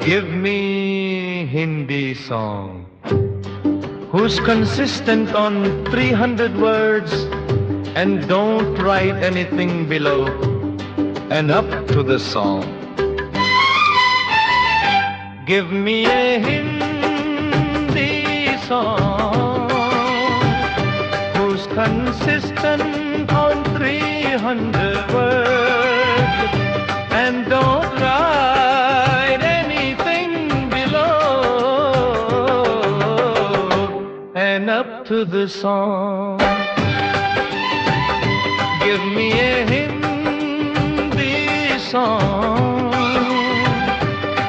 Give me Hindi song who's consistent on 300 words and don't write anything below and up to the song. Give me a Hindi song who's consistent on 300 words and don't write anything below and up to the song. Give me a Hindi song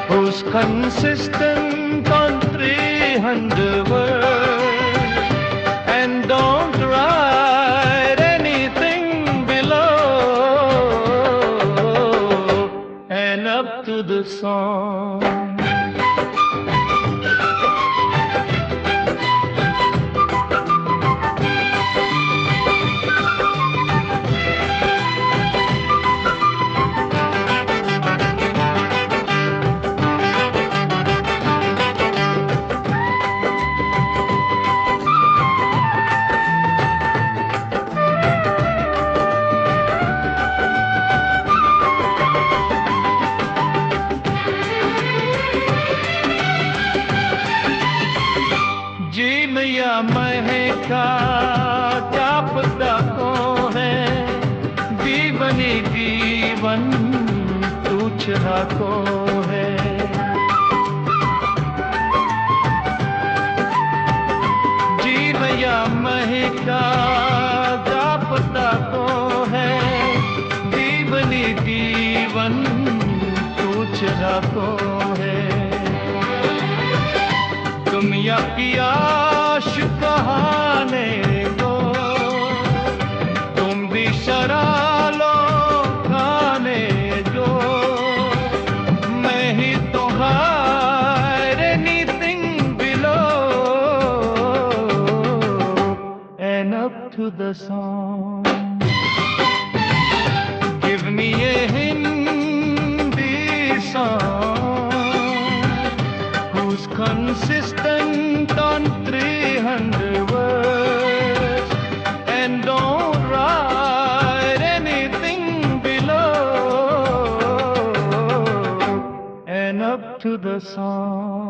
who's consistent on 300 words and don't write anything below and up to the song. महका क्या पता को है जीवनी जीवन तुझरा को है जीवया महका क्या पता को है जीवनी जीवन तुझरा को है तुम या पिया कहाने दो तुम भी शरालो खाने दो मैं ही तो hide anything below and up to the song. Give me a Hindi song who's consistent on 300 words and don't write anything below and up to the song.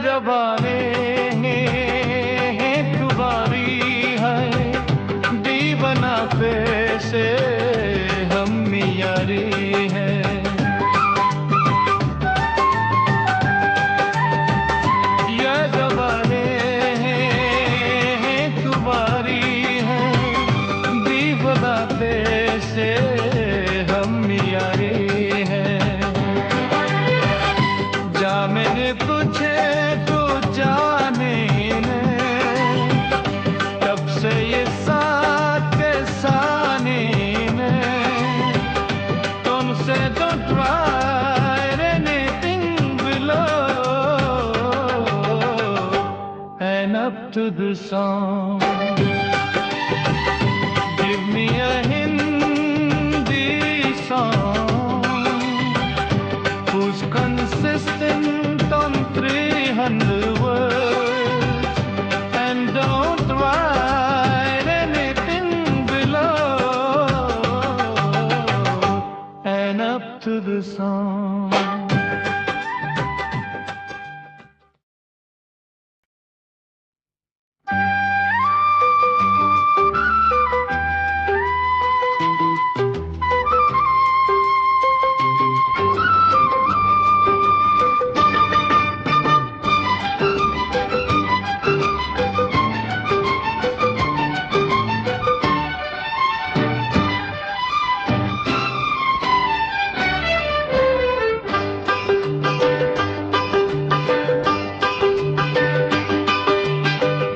जवाने तुम्हारी है दीवाना पे से हम यारी है ये जवाने तुम्हारी है दीवाना पे से हम यारी है जा मैंने पूछे to the song. Give me a Hindi song who's consistent on 300 words and don't write anything below and up to the song.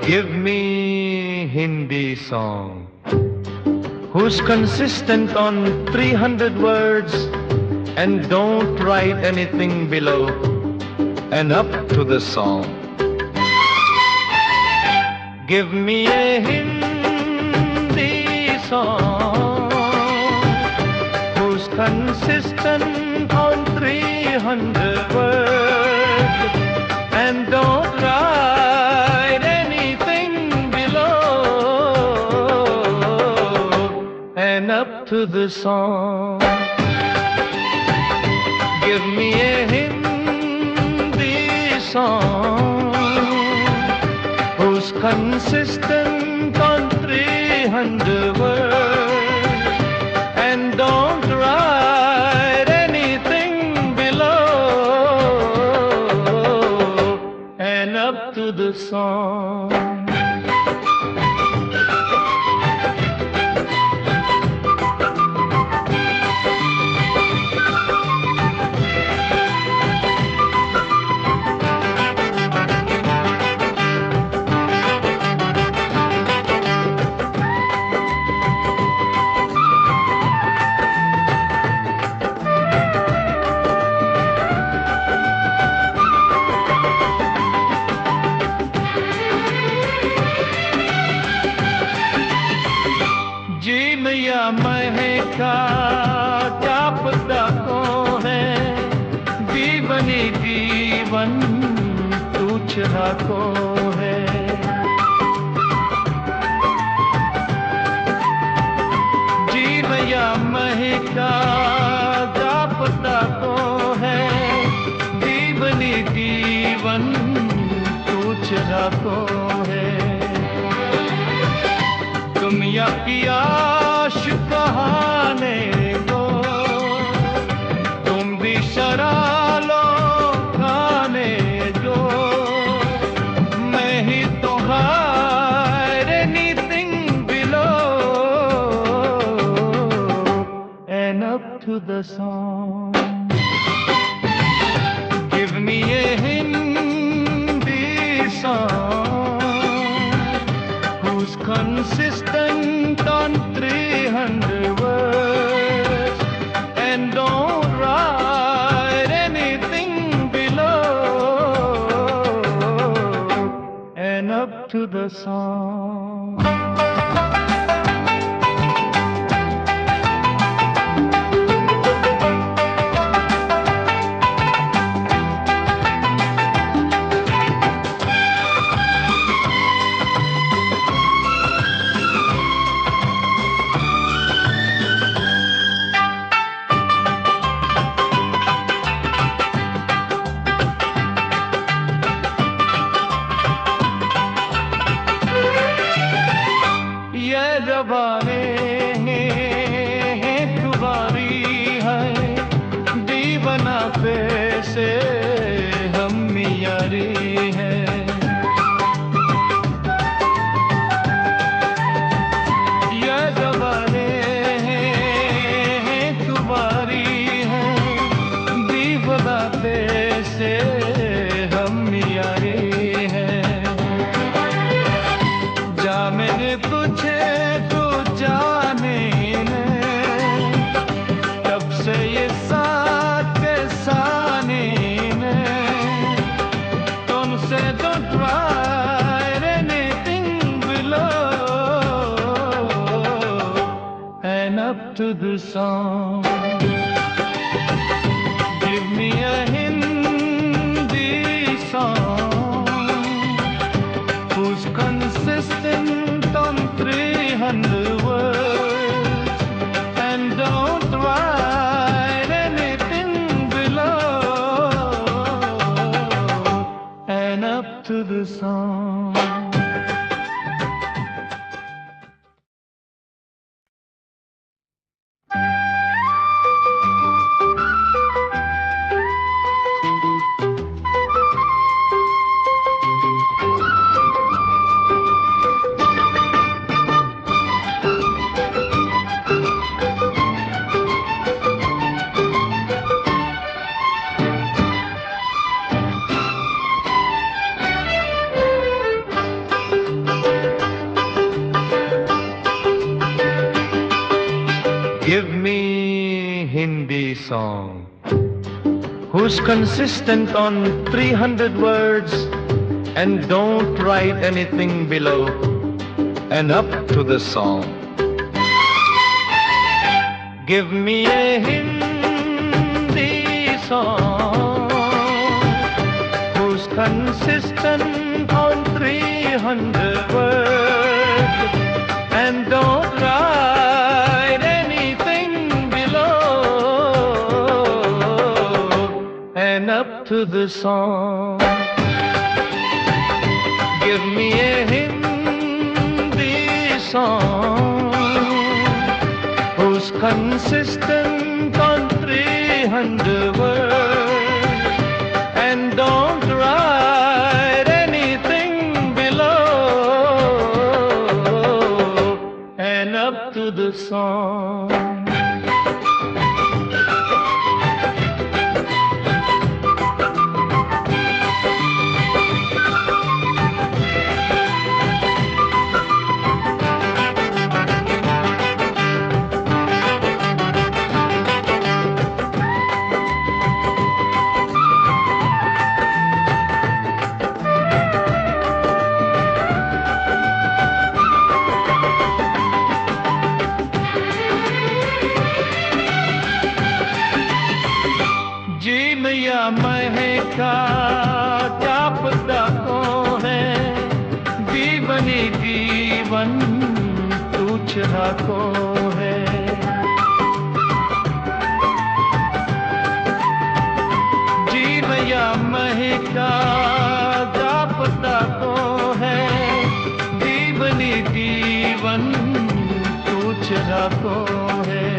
Give me Hindi song who's consistent on 300 words and don't write anything below and up to the song. Give me a Hindi song who's consistent on 300 words and don't write anything below and up to the song. Give me a Hindi song who's consistent on 300 words and don't write anything below and up to the song. महका क्या पता कौन है दीवनी दीवन पूछ रहा कौन है जीवया महका क्या पता कौन है दीवनी दीवन पूछ रहा कौन है तुम या किया कहाने दो तुम भी शरालो खाने दो मैं ही तो hide anything below and up to the song. Give me a Hindi song who's consistent on 300 words and don't write anything below and up to the song. जवाने तुम्हारी है दीवाना पे से हम यारी है ये जवाने तुम्हारी है दीवाना पे से हम यारी है जा मैंने पूछे जाने ने तब से ये साथ के साने ने तुमसे don't write anything below and up to the song. Give me a Hindi song who's consistent on 300 words and don't write anything below and up to the song. song, who's consistent on 300 words and don't write anything below, and up to the song. Give me a Hindi song, who's consistent on 300 words and don't write anything below, and up to the song. Give me a Hindi song, who's consistent on 300 words and don't write anything below, and up to the song. Gene या महका क्या पता कौन है, दीवनी दीवन पूछ रहा कौन है। जीन या महका क्या पता कौन है, दीवनी दीवन पूछ रहा कौन है।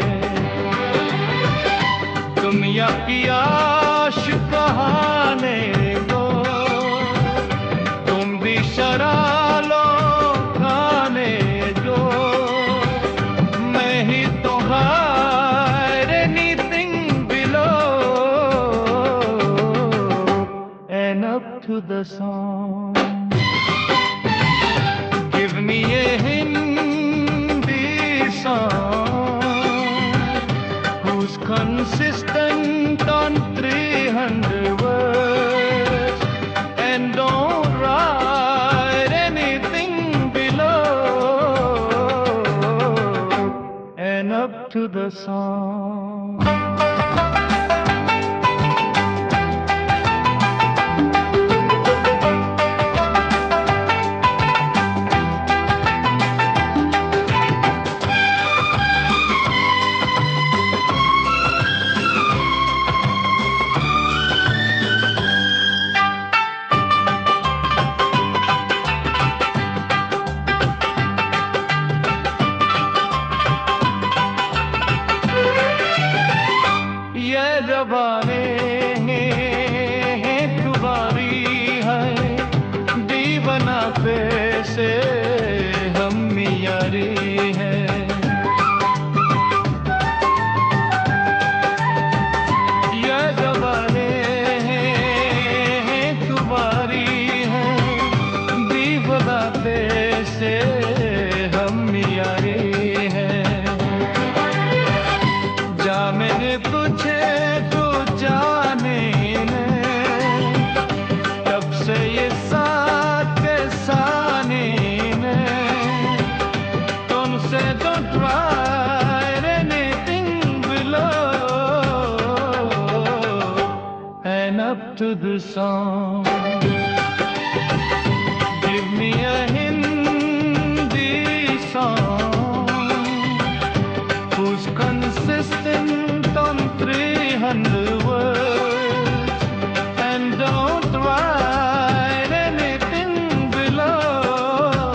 तुम या पियाश कहाने दो, तुम भी शरालो खाने दो, मैं ही तो hide anything below, and up to the song. Give me a Hindi song, who's consistent on 300 words and don't write anything below, and up to the song. जबाने तुम्हारी है, दीवाना पे से हम यारी है। ये जबाने तुम्हारी है, दीवाना पे से हम यारी है। जा मैंने पूछे तो जाने ने, तब से ये साथ के साने ने, तुमसे don't write anything below, and up to the song. Give me a Hindi song, who's consistent on 300 words and don't write anything below,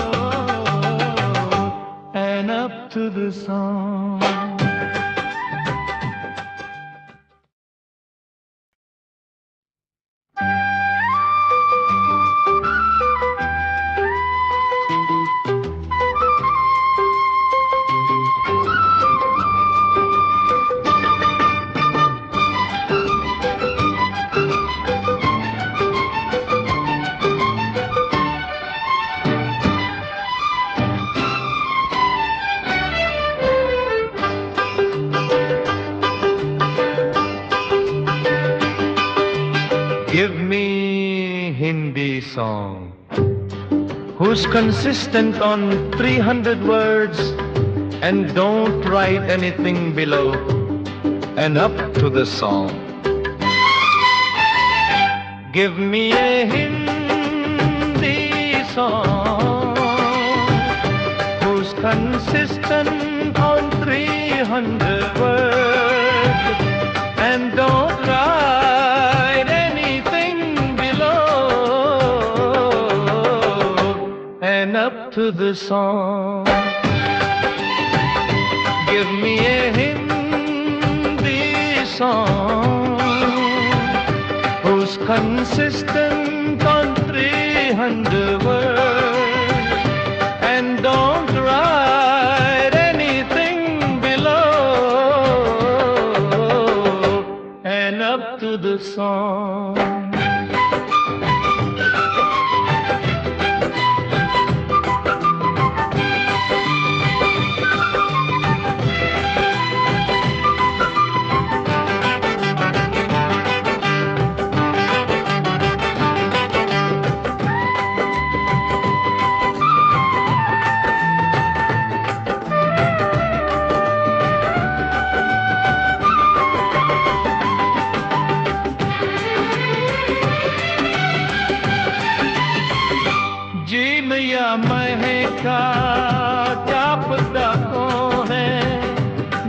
and up to the song. Give me Hindi song who's consistent on 300 words and don't write anything below and up to the song. Give me a Hindi song who's consistent on 300 words and don't write anything below and up to the song. Give me a Hindi song who's consistent on 300 words and don't write anything below and up to the song. Gene या महका क्या पता को है,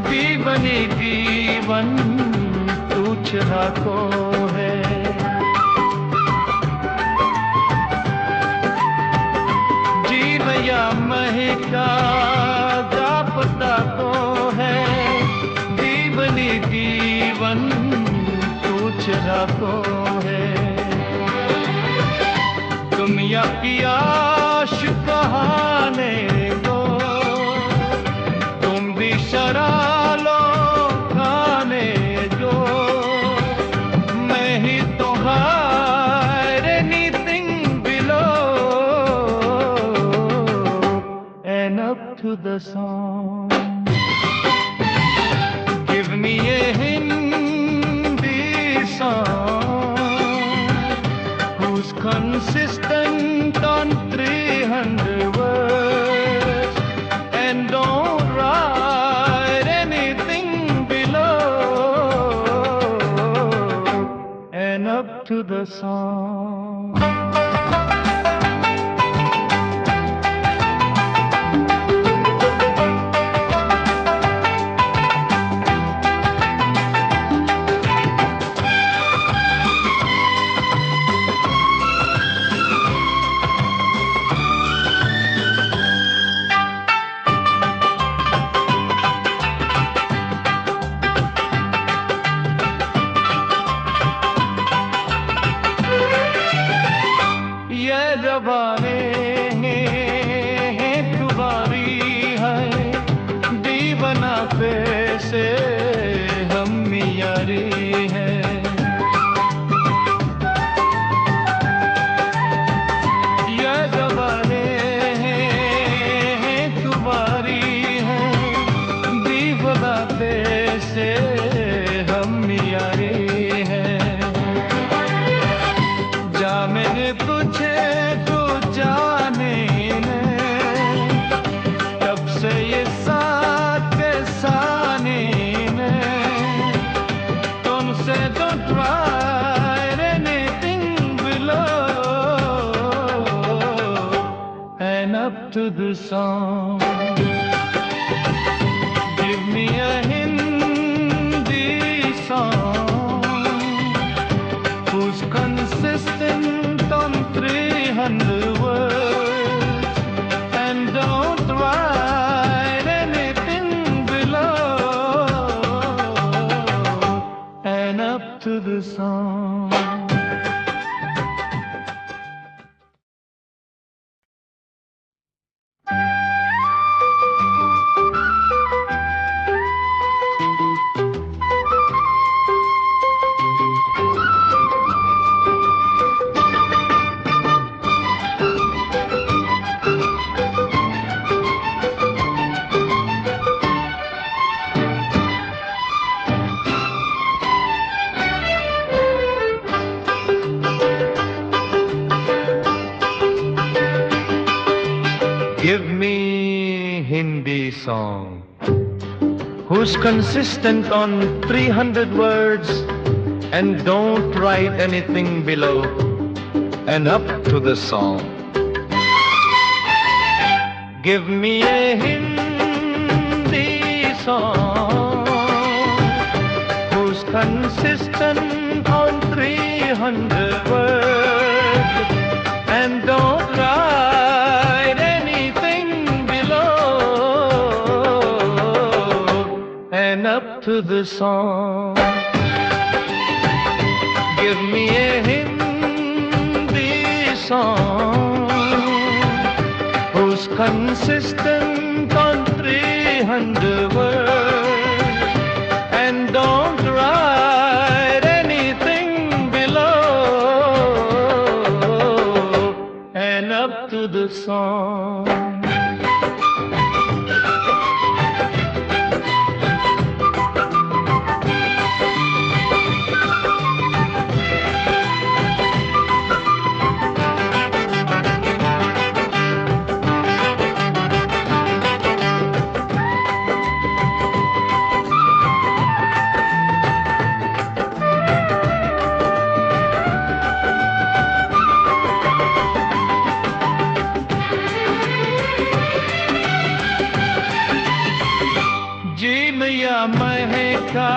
जीवनी जीवन पूछना को है। जीन या महका क्या पता को है, जीवनी जीवन पूछना को है। दुनिया की आश कहाने दो, तुम भी शरालो खाने दो। मैं ही तो hide anything below and up to the song. Give me a Hindi song who's consistent on 300 words and don't write anything below and up to the song. ये जबाने तुम्हारी है, दीवाना पे से हम यारी है। ये जबाने तुम्हारी है, दीवाना पे से हम यारी है। जा मैंने पूछे तो जाने ने, तब से ये साथ के साने ने, तुमसे don't write anything below and up to the song. Give me a Hindi song who's consistent on 300 words and don't write anything below and up to the song. Give me Hindi song who's consistent on 300 words and don't write anything below and up to the song. Give me a Hindi song who's consistent on 300 words and don't write anything below and up to the song. Give me a Hindi song who's consistent on 300 words and don't write anything below and up to the song. Gene या महका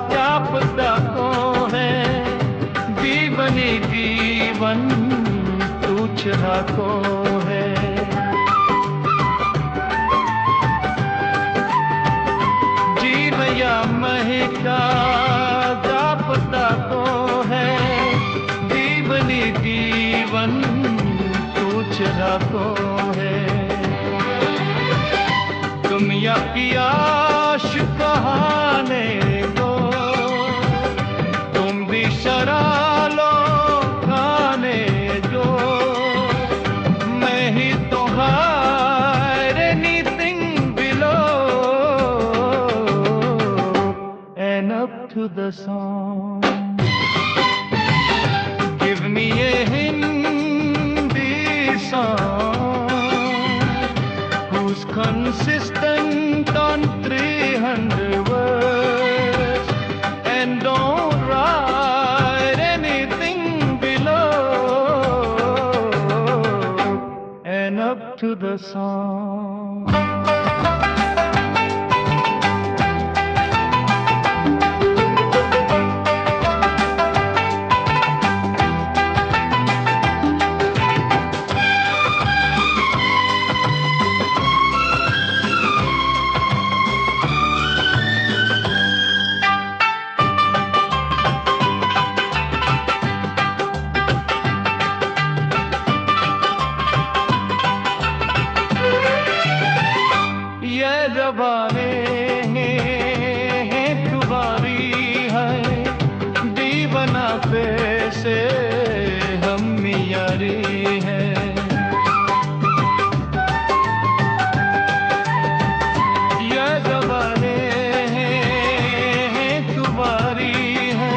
क्या पता कौन है, जीवनी जीवन पूछ रहा कौन है। जीन या महका क्या पता कौन है, जीवनी जीवन पूछ रहा कौन है। तुम या पियाश कहाने दो, तुम भी शरालो खाने दो, मैं ही तो hide anything below and up to the song. Give me a Hindi song who's consistent on 300 words and don't write anything below and up to the song. ये जबाने तुम्हारी है, दीवाना पे से हम यारी है। ये जबाने तुम्हारी है,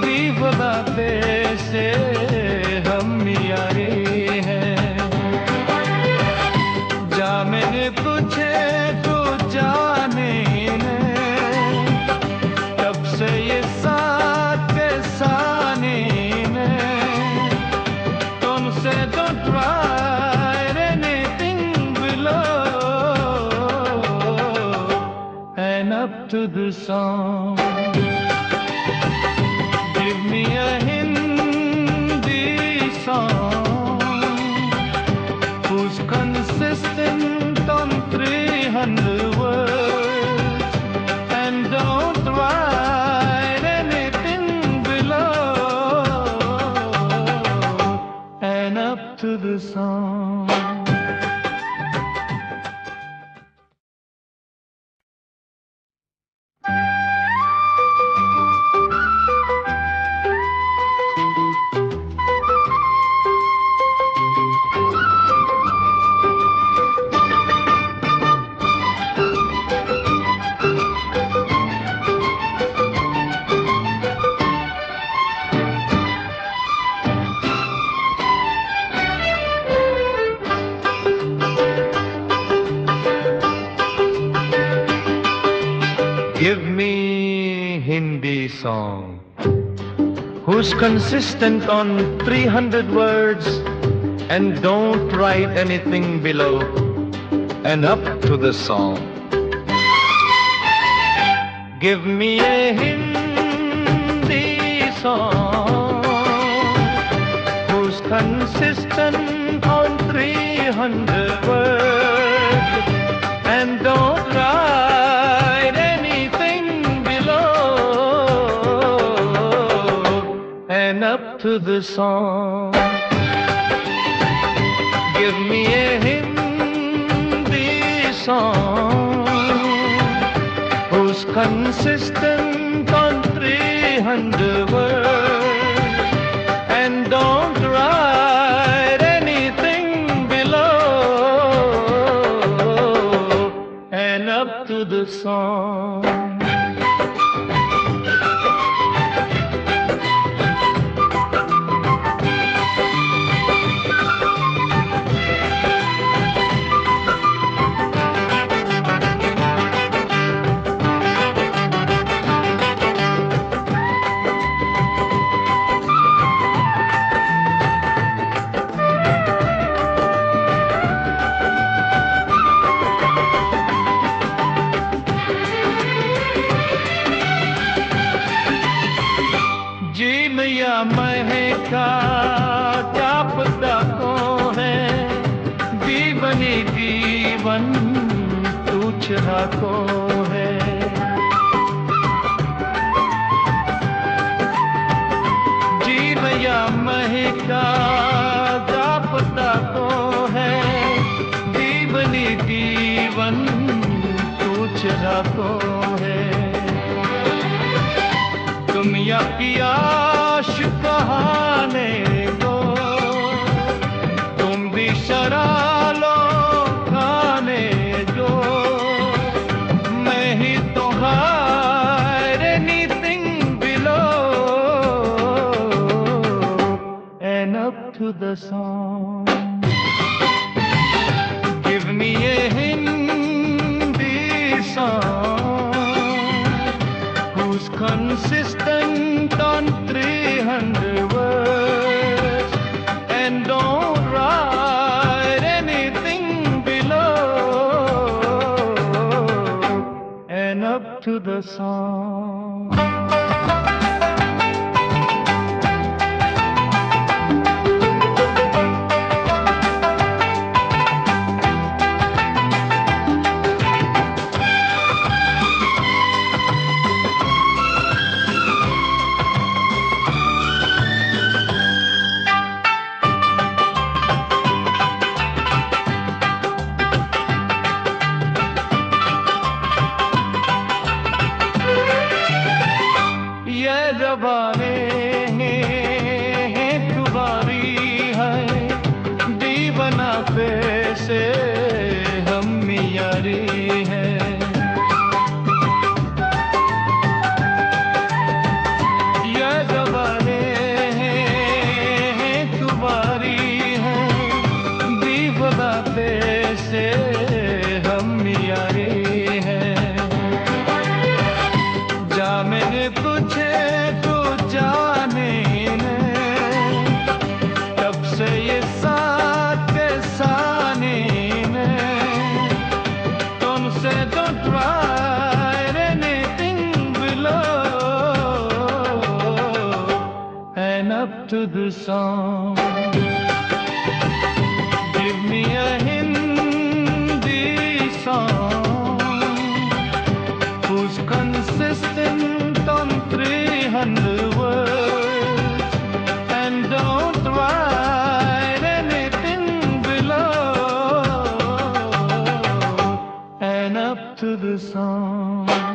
दीवाना पे से हम यारी है। जा मैंने पूछे तो जाने ने, तब से ये साथ के साने ने, तुमसे don't write anything below and up to the song. Give me a Hindi song who's consistent on 300 words and don't write anything below and up to the song. song, who's consistent on 300 words and don't write anything below, and up to the song. Give me a Hindi song, who's consistent on 300 words and don't write anything below, and up to the song. Give me a Hindi song, who's consistent on 300 words and don't write anything below, and up to the song. Gene या महका क्या पता कौन है, जीवनी जीवन तुझ को है। जीन या महका क्या पता कौन है, जीवनी जीवन तुझ को है। तुम या पियाश कहाने दो, तुम भी शरालो खाने दो, मैं ही तो hide anything below, and up to the song. Give me a Hindi song, who's consistent on 300 words and don't write anything below, and up to the song. ये जबाने तुम्हारी है, दीवाना पे से हम यारी है। ये जबाने तुम्हारी है, दीवाना पे से हम यारी है। जा मैंने तुझे तू जाने ने, तब से ये साथ के साने ने, तुमसे don't write anything below, and up to the song. Give me a Hindi song, who's consistent on 300 words and don't write anything below, and up to the song.